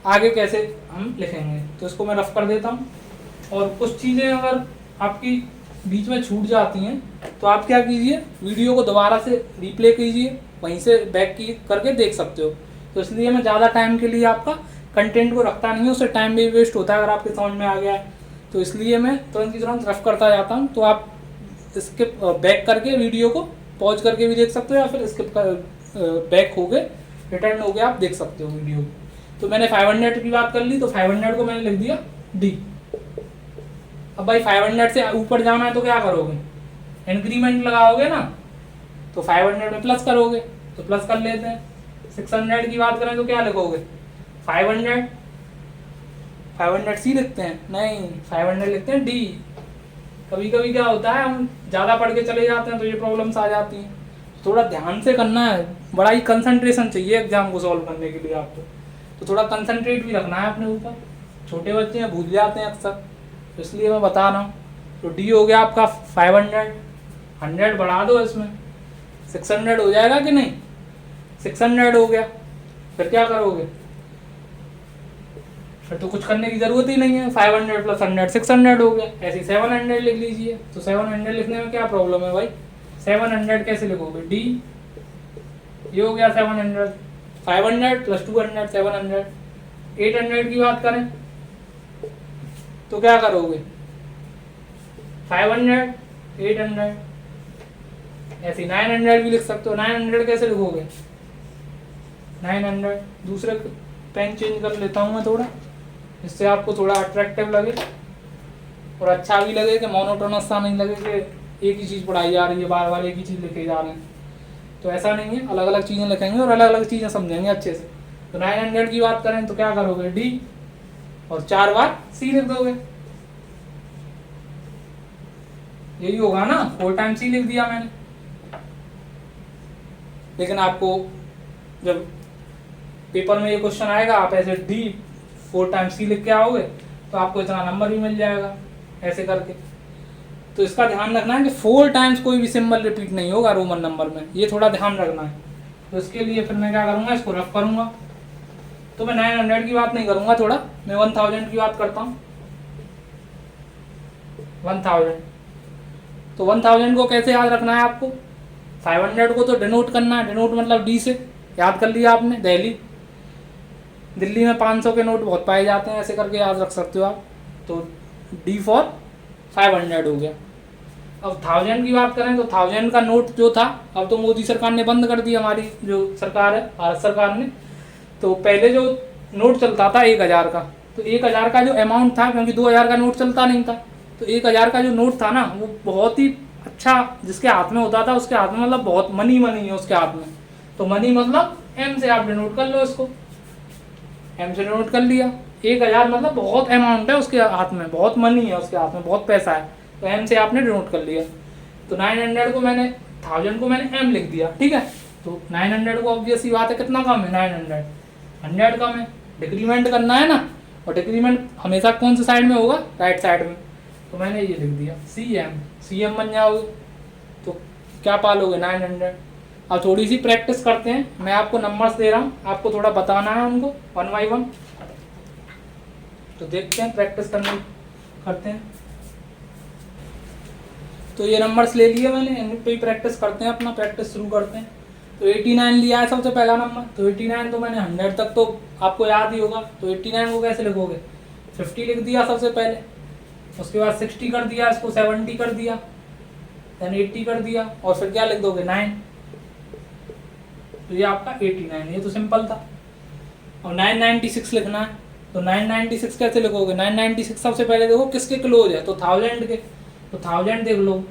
आगे कैसे हम लिखेंगे। तो इसको मैं रफ कर देता हूँ, और कुछ चीज़ें अगर आपकी बीच में छूट जाती हैं तो आप क्या कीजिए, वीडियो को दोबारा से रिप्ले कीजिए, वहीं से बैक की करके देख सकते हो। तो इसलिए मैं ज़्यादा टाइम के लिए आपका कंटेंट को रखता नहीं हूँ, उससे टाइम भी वेस्ट होता है अगर आपके समझ में आ गया है, तो इसलिए मैं तुरंत की तुरंत रफ करता जाता हूँ। तो आप इसके बैक करके वीडियो को पॉज करके भी देख सकते हो, या फिर स्किप कर बैक हो गए रिटर्न हो गया आप देख सकते हो वीडियो। तो मैंने 500 की बात कर ली, तो 500 को मैंने लिख दिया डी। अब भाई 500 से ऊपर जाना है तो क्या करोगे, इंक्रीमेंट लगाओगे ना, तो 500 में प्लस करोगे, तो प्लस कर लेते हैं। 600 की बात करें तो क्या लिखोगे, 500 सी लिखते हैं, नहीं 500 लिखते हैं डी। कभी कभी क्या होता है हम ज़्यादा पढ़ के चले जाते हैं तो ये प्रॉब्लम्स आ जाती हैं, थोड़ा ध्यान से करना है, बड़ा ही कंसंट्रेशन चाहिए एग्जाम को सॉल्व करने के लिए आपको, तो थोड़ा कंसंट्रेट भी रखना है अपने ऊपर। छोटे बच्चे हैं भूल जाते हैं अक्सर, तो इसलिए मैं बता रहा हूँ। तो डी हो गया आपका 500, 100 बढ़ा दो इसमें, 600 हो जाएगा कि नहीं, 600 हो गया, फिर क्या करोगे, फिर तो कुछ करने की जरूरत ही नहीं है, 500 प्लस 100 600 हो गया। ऐसे 700 लिख लीजिए, तो 700 लिखने में क्या प्रॉब्लम है भाई, 700 कैसे लिखोगे, डी, ये हो गया 700, 500 प्लस 200 700। 800 की बात करें तो क्या करोगे, 500 800, ऐसे 900 भी लिख सकते हो। 900 कैसे लिखोगे, 900, दूसरे पेन चेंज कर लेता हूँ मैं थोड़ा, इससे आपको थोड़ा अट्रैक्टिव लगे और अच्छा भी लगे कि मोनोटोनस सा नहीं लगे कि एक ही चीज़ पढ़ाई जा रही है, बार बार एक ही चीज़ लिखे जा रहे हैं। तो ऐसा नहीं है, अलग अलग चीज़ें लिखेंगे और अलग अलग चीज़ें समझेंगे अच्छे से। तो 900 की बात करें तो क्या करोगे, डी और 4 बार सी लिख दोगे, यही होगा ना, 4 टाइम सी लिख दिया मैंने। लेकिन आपको जब पेपर में ये क्वेश्चन आएगा, आप ऐसे D 4 टाइम्स C लिख के आओगे तो आपको इतना नंबर भी मिल जाएगा ऐसे करके। तो इसका ध्यान रखना है कि 4 टाइम्स कोई भी सिंबल रिपीट नहीं होगा रोमन नंबर में, ये थोड़ा ध्यान रखना है। तो इसके लिए फिर मैं क्या करूँगा, इसको रफ करूँगा। तो मैं 900 की बात नहीं करूँगा, थोड़ा मैं 1000 की बात करता हूँ। 1000, तो 1000 को कैसे याद रखना है आपको, 500 को तो डिनोट करना है, डिनोट मतलब D से, याद कर लिया आपने, दिल्ली में 500 के नोट बहुत पाए जाते हैं, ऐसे करके याद रख सकते हो आप। तो D फॉर 500 हो गया। अब 1000 की बात करें तो 1000 का नोट जो था, अब तो मोदी सरकार ने बंद कर दी, हमारी जो सरकार है भारत सरकार ने। तो पहले जो नोट चलता था 1000 का, तो 1000 का जो अमाउंट था, क्योंकि 2000 का नोट चलता नहीं था, तो 1000 का जो नोट था ना, वो बहुत ही अच्छा जिसके हाथ में होता था, उसके हाथ में मतलब बहुत मनी है उसके हाथ में। तो मनी मतलब M से आप डिनोट कर लो इसको, M से डिनोट कर लिया। 1000 मतलब बहुत अमाउंट है उसके हाथ में, बहुत मनी है उसके हाथ में, बहुत पैसा है, तो M से आपने डिनोट कर लिया। तो 900 को मैंने 1000 को मैंने M लिख दिया, ठीक है। तो 900 को ऑब्वियस ही बात है कितना कम है, 900 100 कम है, डिक्रीमेंट करना है ना, और डिक्रीमेंट हमेशा कौन सी साइड में होगा, राइट साइड में। तो मैंने ये लिख दिया CM बन जाओगे, तो क्या पालोगे 900। अब थोड़ी सी प्रैक्टिस करते हैं, मैं आपको नंबर्स दे रहा हूँ, आपको थोड़ा बताना है उनको 1 by 1। तो देखते हैं, प्रैक्टिस करते हैं। तो ये नंबर्स ले लिए मैंने, इन पे ही प्रैक्टिस करते हैं, अपना प्रैक्टिस शुरू करते हैं। तो 89 लिया है सबसे पहला नंबर, तो 89 तो मैंने 100 तक तो आपको याद ही होगा। तो 89 को कैसे लिखोगे, 50 लिख दिया सबसे पहले, उसके बाद 60 कर दिया, इसको 70 कर दिया, देन 80 कर दिया, और फिर क्या लिख दोगे 9। तो ये आपका 89, ये तो सिंपल था। और 996 लिखना है, तो 996 कैसे लिखोगे, 996 सबसे पहले देखो किसके क्लोज है, तो 1000 के। तो 1000 देख लो,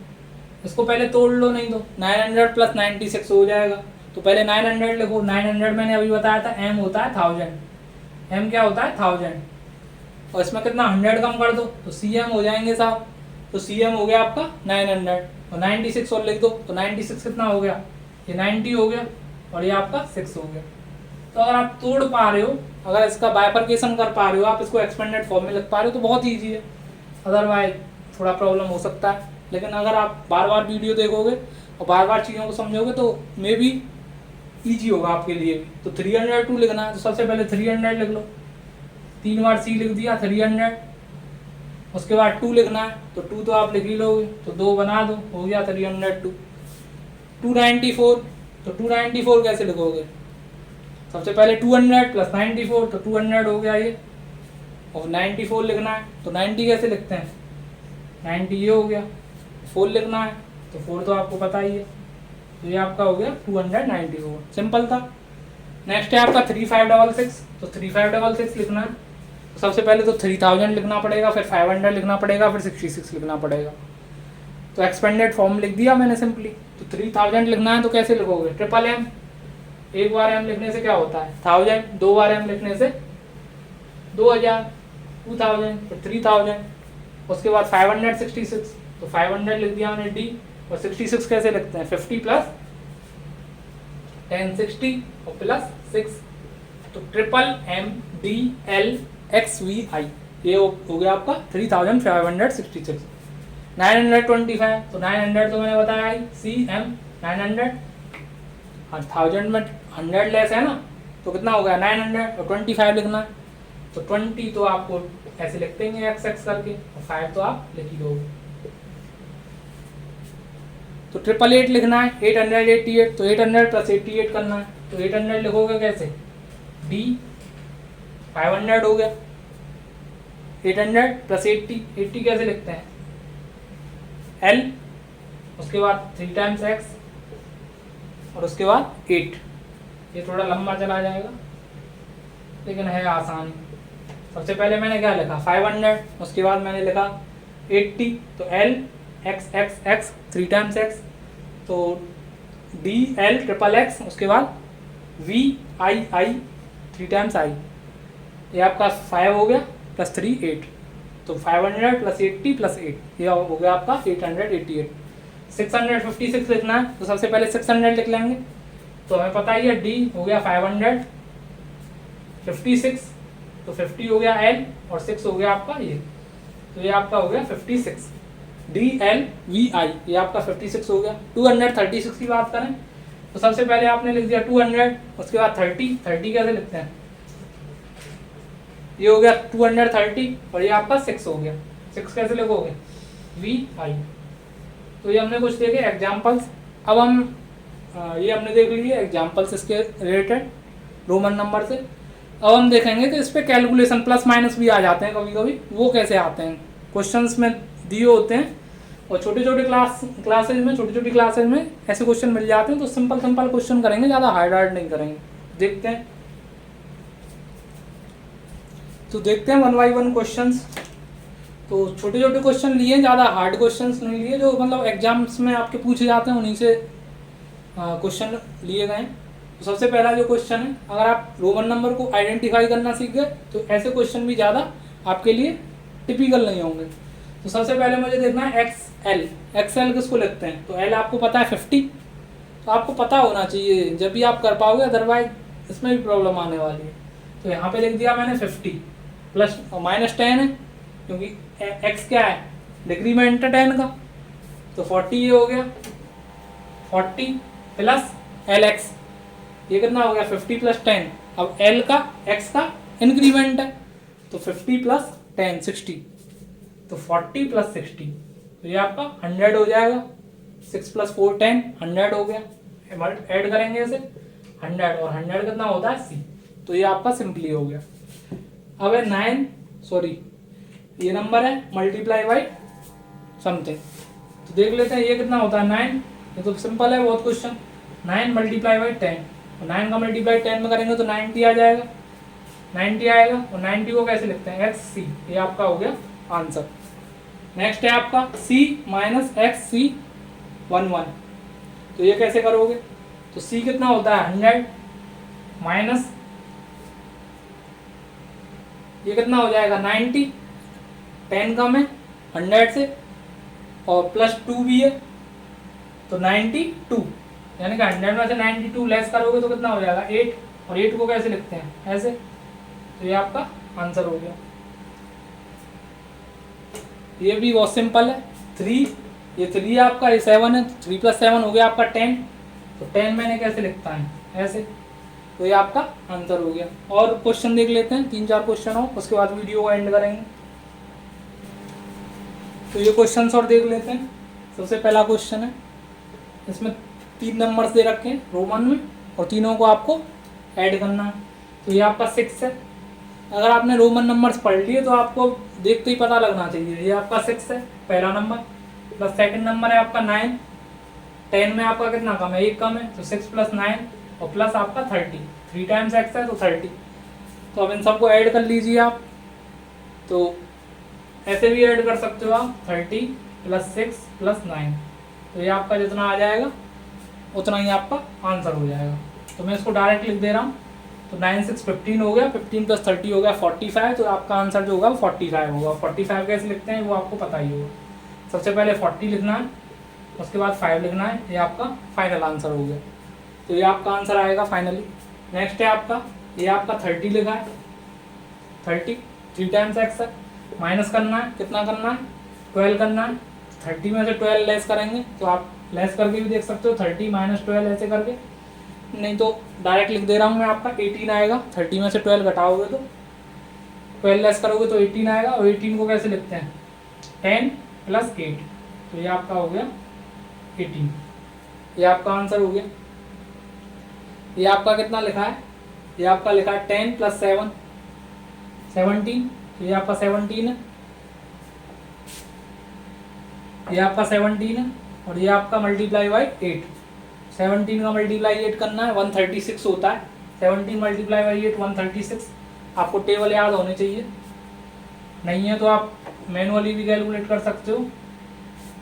इसको पहले तोड़ लो, नहीं तो 900 + 96 हो जाएगा। तो पहले 900 लिखो, 900 मैंने अभी बताया था M होता है 1000, M क्या होता है 1000, और इसमें कितना 100 कम कर दो तो CM हो जाएंगे साहब। तो CM हो गया आपका 900, और 96 और लिख दो, तो 96 कितना हो गया, ये 90 हो गया, और ये आपका 6 हो गया। तो अगर आप तोड़ पा रहे हो, अगर इसका बाइफरकेशन कर पा रहे हो, आप इसको एक्सपेंडेड फॉर्म में लिख पा रहे हो, तो बहुत ईजी है। अदरवाइज थोड़ा प्रॉब्लम हो सकता है, लेकिन अगर आप बार बार वीडियो देखोगे और बार बार चीज़ों को समझोगे तो मे बी ईजी होगा आपके लिए भी। तो 302 लिखना है, तो सबसे पहले 300 लिख लो, 3 बार C लिख दिया 300, उसके बाद 2 लिखना है, तो 2 तो आप लिख ही लोगे, तो 2 बना दो, हो गया 302। 294, तो 294 कैसे लिखोगे, सबसे पहले 200 + 94, तो 200 हो गया ये, और 94 लिखना है, तो 90 कैसे लिखते हैं, 90 ये हो गया। 4 लिखना है, तो 4 तो आपको पता ही है, तो ये आपका हो गया 294, सिंपल था। नेक्स्ट है आपका 3566, तो 3566 लिखना है, तो सबसे पहले तो 3000 लिखना पड़ेगा, फिर 500 लिखना पड़ेगा, फिर 66 लिखना पड़ेगा। तो एक्सपेंडेड फॉर्म लिख दिया मैंने सिंपली। तो 3000 लिखना है, तो कैसे लिखोगे, ट्रिपल M, एक बार M लिखने से क्या होता है 1000, 2 बार M लिखने से 2000, 2000, फिर 3000, उसके बाद 566, तो 500 लिख दिया मैंने D, और 66 कैसे लिखते हैं, 50 + 10 60 और +6, तो MMDLXVI, ये हो गया आपका 3566। 925, तो 900 तो मैंने बताया ही, CM 900, 1000 में 100 लेस है ना, तो कितना हो गया 900, और 25 लिखना है, तो 20 तो आपको ऐसे लिखते हैं XX करके, और 5 तो आप लिख ही दोगे। तो 888 लिखना है, 888, तो 800 + 88 करना है, तो 800 लिखोगे कैसे, D 500 हो गया, 800 + 80, 80 कैसे लिखते हैं, L, उसके बाद 3 टाइम्स X, और उसके बाद 8। ये थोड़ा लंबा चला जाएगा, लेकिन है आसान। सबसे पहले मैंने क्या लिखा 500, उसके बाद मैंने लिखा 80, तो L X X X 3 times X, तो D L ट्रिपल X, उसके बाद V I I 3 times I, ये आपका 5 हो गया, +3 8, तो 500 + 80 + 8, ये हो गया आपका 888। 656 लिखना है, तो सबसे पहले 600 लिख लेंगे, तो हमें पता ही है डी हो गया 500, 56, तो 50 हो गया एल और 6 हो गया आपका ये, तो ये आपका हो गया 56, डी एल वी आई, ये आपका 56 हो गया। 236 की बात करें तो सबसे पहले आपने लिख दिया 200, उसके बाद 30 कैसे लिखते हैं, ये हो गया 230 और ये आपका 6 हो गया, 6 कैसे लिखोगे, वी आई। तो ये हमने कुछ देखे एग्जाम्पल्स। अब हम ये हमने देख लिए एग्जाम्पल्स इसके रिलेटेड रोमन नंबर से। अब हम देखेंगे कि इस पर कैलकुलेशन प्लस माइनस भी आ जाते हैं कभी कभी, वो कैसे आते हैं। क्वेश्चंस में दिए होते हैं और छोटे छोटे क्लासेज में ऐसे क्वेश्चन मिल जाते हैं, तो सिंपल क्वेश्चन करेंगे, ज़्यादा हार्ड नहीं करेंगे। देखते हैं वन बाई वन क्वेश्चंस। तो छोटे छोटे क्वेश्चन लिए, ज़्यादा हार्ड क्वेश्चंस नहीं लिए, जो मतलब एग्जाम्स में आपके पूछे जाते हैं उन्हीं से क्वेश्चन लिए गए। तो सबसे पहला जो क्वेश्चन है, अगर आप रोमन नंबर को आइडेंटिफाई करना सीख गए तो ऐसे क्वेश्चन भी ज़्यादा आपके लिए टिपिकल नहीं होंगे। तो सबसे पहले मुझे देखना है एक्सएल किसको लिखते हैं, तो एल आपको पता है 50, तो आपको पता होना चाहिए जब भी आप कर पाओगे, अदरवाइज इसमें भी प्रॉब्लम आने वाली है। तो यहाँ पे लिख दिया मैंने 50 प्लस माइनस 10 है, क्योंकि एक्स क्या है, डिक्रीमेंट है 10 का, तो 40 ये हो गया, 40 प्लस एल एक्स, ये कितना हो गया 50 प्लस 10। अब एल का एक्स का इंक्रीमेंट है, तो 50 प्लस 10 60, तो 40 प्लस 60, तो ये आपका 100 हो जाएगा। 6 प्लस 4 10, 100 हो गया। ऐड करेंगे इसे 100 और 100 कितना होता है सी, तो ये आपका सिंपली हो गया। अब है 9, सॉरी ये नंबर है मल्टीप्लाई बाई समथिंग, तो देख लेते हैं ये कितना होता है 9, ये तो सिंपल है बहुत क्वेश्चन। 9 मल्टीप्लाई बाई 10, 9 का मल्टीप्लाई 10 में करेंगे तो 90 आ जाएगा, 90 आएगा। और 90 को कैसे लिखते हैं, एक्स सी, ये आपका हो गया आंसर। नेक्स्ट है आपका c माइनस एक्स सी 11, तो ये कैसे करोगे, तो c कितना होता है 100 माइनस ये कितना हो जाएगा 90, 10 कम है 100 से और प्लस 2 भी है, तो 92, यानी कि 100 में से 92 लेस करोगे तो कितना हो जाएगा 8, और 8 को कैसे लिखते हैं ऐसे, तो ये आपका आंसर हो गया। ये भी बहुत सिंपल है। 3, ये 3 आपका, ये 7 है, 3 प्लस 7 हो गया आपका 10, तो 10 मैंने कैसे लिखता है ऐसे, तो ये आपका आंसर हो गया। और क्वेश्चन देख लेते हैं 3-4 क्वेश्चन हो, उसके बाद वीडियो को एंड करेंगे। तो ये क्वेश्चंस और देख लेते हैं। सबसे पहला क्वेश्चन है, इसमें 3 नंबर्स दे रखे हैं रोमन में और तीनों को आपको ऐड करना है। तो ये आपका 6 है। अगर आपने रोमन नंबर्स पढ़ लिए तो आपको देखते ही पता लगना चाहिए, ये आपका 6 है पहला नंबर, प्लस सेकंड नंबर है आपका 9, 10 में आपका कितना कम है 1 कम है, तो 6 प्लस 9 और प्लस आपका 30, 3 टाइम्स एक्स है तो 30। तो अब इन सबको ऐड कर लीजिए आप, तो ऐसे भी ऐड कर सकते हो आप 30 प्लस 6 प्लस 9, तो ये आपका जितना आ जाएगा उतना ही आपका आंसर हो जाएगा। तो मैं इसको डायरेक्ट लिख दे रहा हूँ, तो 9 6 15 हो गया, 15 प्लस 30 हो गया 45, तो आपका आंसर जो होगा वो 45 होगा। 45 कैसे लिखते हैं वो आपको पता ही होगा। सबसे पहले 40 लिखना है, उसके बाद 5 लिखना है, ये आपका फाइनल आंसर हो गया। तो ये आपका आंसर आएगा फाइनली। नेक्स्ट है आपका, ये आपका 30 लिखा है, 30 3 टाइम्स एक्स है, माइनस करना है, कितना करना है 12 करना है। 30 में से 12 लेस करेंगे, तो आप लेस करके भी देख सकते हो 30 माइनस 12 ऐसे करके, नहीं तो डायरेक्ट लिख दे रहा हूँ मैं, आपका 18 आएगा। 30 में से 12 घटाओगे तो 12 लेस करोगे तो 18 आएगा। और 18 को कैसे लिखते हैं 10 प्लस 8, तो ये आपका हो गया 18, ये आपका आंसर हो गया। ये आपका कितना लिखा है, ये आपका लिखा है 10 प्लस 7 17, तो ये आपका 17 है, ये आपका 17 है। और ये आपका मल्टीप्लाई बाई 8, 17 का मल्टीप्लाई 8 करना है 136 होता है। 17 मल्टीप्लाई बाई 8 136। आपको टेबल याद होने चाहिए, नहीं है तो आप मैनुअली भी कैलकुलेट कर सकते हो।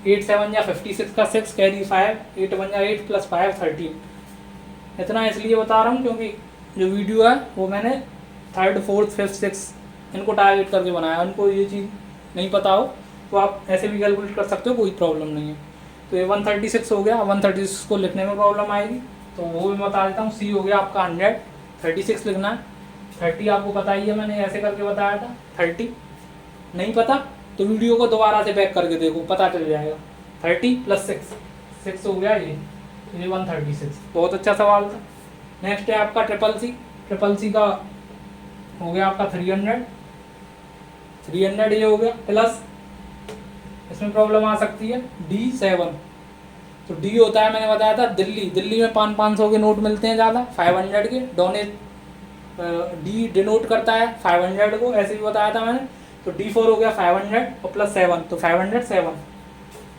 8 7 या 56 का 6 कैरी 5, 8 1 या 8 प्लस 5 13। इतना इसलिए बता रहा हूँ क्योंकि जो वीडियो है वो मैंने 3rd 4th 5th 6th इनको टारगेट करके बनाया। उनको ये चीज़ नहीं पता हो तो आप ऐसे भी कैलकुलेट कर सकते हो, कोई प्रॉब्लम नहीं है। तो ये 136 हो गया। 136 को लिखने में प्रॉब्लम आएगी तो वो भी बता देता हूँ। सी हो गया आपका 100, 36 लिखना है। 30 आपको पता ही है, मैंने ऐसे करके बताया था। 30 नहीं पता तो वीडियो को दोबारा से बैक करके देखो, पता चल जाएगा। 30 + 6 हो गया ये 136। बहुत अच्छा सवाल था। नेक्स्ट है आपका ट्रिपल सी का हो गया आपका 300 ये हो गया, प्लस इसमें प्रॉब्लम आ सकती है D7। तो डी होता है, मैंने बताया था दिल्ली में 500 के नोट मिलते हैं ज़्यादा, 500 के डोनेट। डी डिनोट करता है 500 को, ऐसे भी बताया था मैंने। तो D4 हो गया 500 और प्लस 7, तो 507।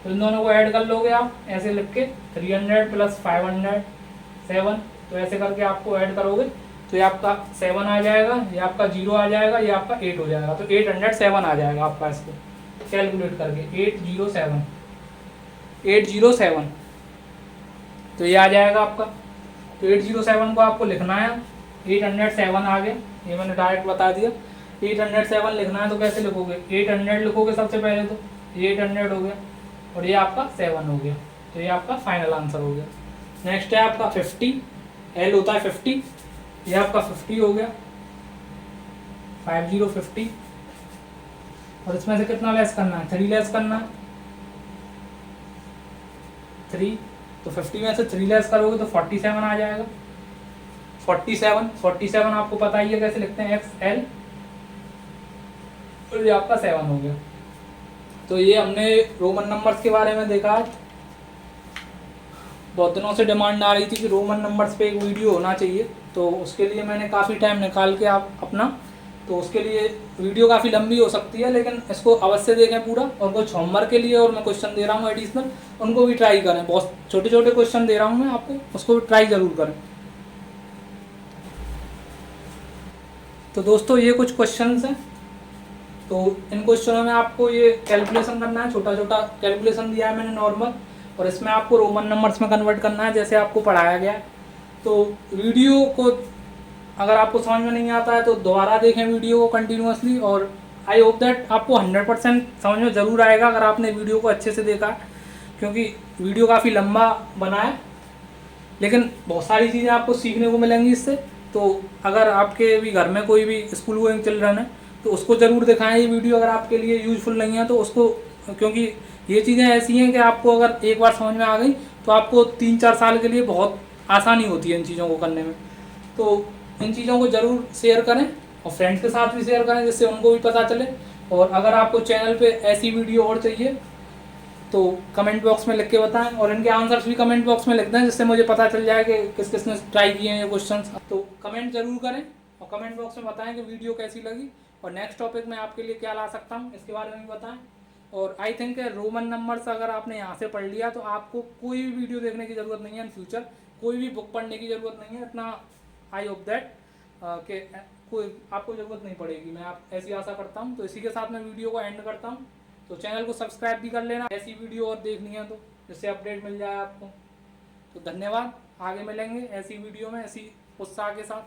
तो इन दोनों को ऐड कर लोगे आप ऐसे लिख के, 300 + 507। तो ऐसे करके आपको ऐड करोगे तो ये आपका 7 आ जाएगा, ये आपका 0 आ जाएगा, ये आपका 8 हो जाएगा। तो 807 आ जाएगा आपका, इसको कैलकुलेट करके 807। तो ये आ जाएगा आपका। तो 807 को आपको लिखना है, 807 आ गया, ये मैंने डायरेक्ट बता दिया। 807 लिखना है तो कैसे लिखोगे, 800 लिखोगे सबसे पहले, तो 800 हो गया और ये आपका 7 हो गया। तो ये आपका फाइनल आंसर हो गया। नेक्स्ट है आपका 50, L होता है 50, ये आपका 50 हो गया, 50। और इसमें से कितना लेस करना है, 3 लेस करना है, 3। तो 50 में से 3 लेस करोगे तो 47 आ जाएगा। 47 आपको पता ही है कैसे लिखते हैं, XL, और ये आपका 7 हो गया। तो ये हमने रोमन नंबर्स के बारे में देखा है। बहुत दिनों से डिमांड आ रही थी कि रोमन नंबर्स पे एक वीडियो होना चाहिए, तो उसके लिए मैंने काफ़ी टाइम निकाल के अपना, तो उसके लिए वीडियो काफ़ी लंबी हो सकती है, लेकिन इसको अवश्य देखें पूरा। और कुछ होमवर्क के लिए और मैं क्वेश्चन दे रहा हूँ एडिशनल, उनको भी ट्राई करें। बहुत छोटे छोटे क्वेश्चन दे रहा हूँ मैं आपको, उसको भी ट्राई ज़रूर करें। तो दोस्तों ये कुछ क्वेश्चंस हैं, तो इन क्वेश्चनों में आपको ये कैलकुलेशन करना है। छोटा छोटा कैलकुलेशन दिया है मैंने नॉर्मल, और इसमें आपको रोमन नंबर्स में कन्वर्ट करना है जैसे आपको पढ़ाया गया है। तो वीडियो को अगर आपको समझ में नहीं आता है तो दोबारा देखें वीडियो को कंटिन्यूअसली, और आई होप दैट आपको 100% समझ में ज़रूर आएगा अगर आपने वीडियो को अच्छे से देखा, क्योंकि वीडियो काफ़ी लंबा बना है, लेकिन बहुत सारी चीज़ें आपको सीखने को मिलेंगी इससे। तो अगर आपके भी घर में कोई भी स्कूल गोइंग चिल्ड्रन है तो उसको ज़रूर दिखाएं ये वीडियो, अगर आपके लिए यूजफुल नहीं है तो उसको, क्योंकि ये चीज़ें ऐसी हैं कि आपको अगर एक बार समझ में आ गई तो आपको 3-4 साल के लिए बहुत आसानी होती है इन चीज़ों को करने में। तो इन चीज़ों को ज़रूर शेयर करें और फ्रेंड्स के साथ भी शेयर करें, जिससे उनको भी पता चले। और अगर आपको चैनल पे ऐसी वीडियो और चाहिए तो कमेंट बॉक्स में लिख के बताएं, और इनके आंसर्स भी कमेंट बॉक्स में लिख दें, जिससे मुझे पता चल जाए कि किस किसने ट्राई किए हैं ये क्वेश्चंस। तो कमेंट जरूर करें और कमेंट बॉक्स में बताएं कि वीडियो कैसी लगी, और नेक्स्ट टॉपिक में आपके लिए क्या ला सकता हूँ इसके बारे में भी बताएं। और आई थिंक रोमन नंबर्स अगर आपने यहाँ से पढ़ लिया तो आपको कोई भी वीडियो देखने की ज़रूरत नहीं है, इन फ्यूचर कोई भी बुक पढ़ने की ज़रूरत नहीं है। इतना आई होप दैट कि कोई आपको ज़रूरत नहीं पड़ेगी, मैं आप ऐसी आशा करता हूँ। तो इसी के साथ मैं वीडियो को एंड करता हूँ। तो चैनल को सब्सक्राइब भी कर लेना ऐसी वीडियो और देखनी है तो, जिससे अपडेट मिल जाए आपको। तो धन्यवाद, आगे मिलेंगे ऐसी वीडियो में ऐसी उत्साह के साथ।